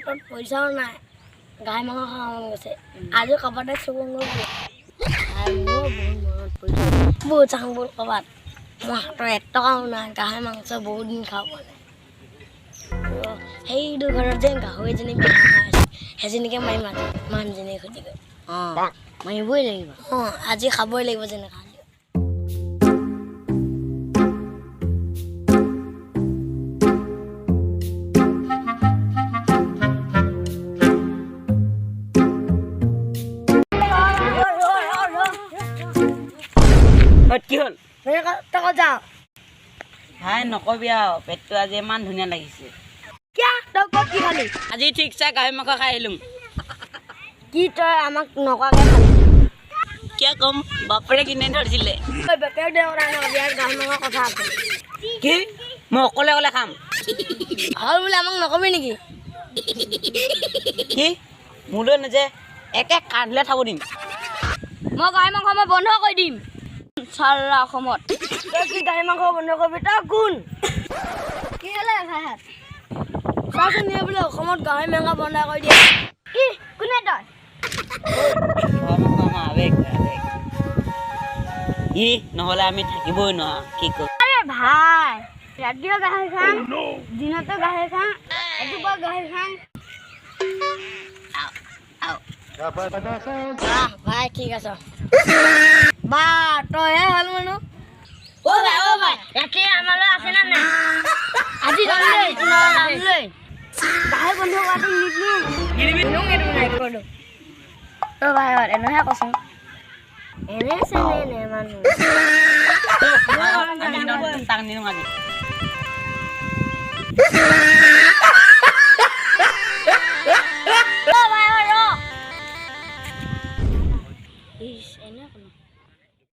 হাতত পইচাও নাই গাই মাংস খাব মন গৈছে আজি ক'ৰবাতে চুব গ'লো বহুত চাওঁ ব'ল ক'ৰবাত মোৰ হাতত 1 টকাও নাই গাহৰি মাংস বহুত দিন খাব নাই সেইটো ঘৰত যেন গাহৰিজনী বেয়া হৈ আছে সেইজনীকে মাৰিম মানুহজনীক সুধি গৈ মাৰিবই লাগিব আজি খাবই লাগিব যেনেকৈ কি হ'ল তই যাওঁ ভাই নকবি আৰু পেটটো আজি ইমান ধুনীয়া লাগিছে কিয় তই ক'ত কি খালি আজি ঠিকছে গাহৰি মাংস খাই আহিলোঁ কি তই আমাক নকৰাকৈ খালি কিয় ক'ম বাপৰে কিনে ধৰিছিলে তই বেপেক দেউতা বিয়াৰ গাহৰি মাংসৰ কথা আছে কি মই অকলে অকলে খাম হয় বোলে আমাক নকবি নেকি কি মোলৈ নেযে একে কান্দিলে থাকোঁ দিম মই গাহৰি মাংস মই বন্ধ কৰি দিম চাৰা অসমত তই কি গাহৰি মাংস বন্ধ কৰিবি তই কোন কি হ'লে ভাইহাত চাচোন নিয়ে বোলে অসমত গাহৰি মাংস বন্ধ কৰি দিয়ে কি কোনে তই ই নহ'লে আমি থাকিবই নোৱাৰোঁ কি কৰোঁ আৰে ভাই ৰাতিও গাহৰি খাম দিনতো গাহৰি খাম ৰাতিপুৱা গাহৰি খাম ভাই ঠিক আছে বা তইহে হ'ল মানুহ অ' ভাই ৰাতি আমালৈ আছে না নাই আজি গাহৰি বন্ধ কৰাটো নিদিলোঁ তই ভাই এনেহে কচোন এনে চেনে নে মানুহ আমি তাক নিদিওঁ আজি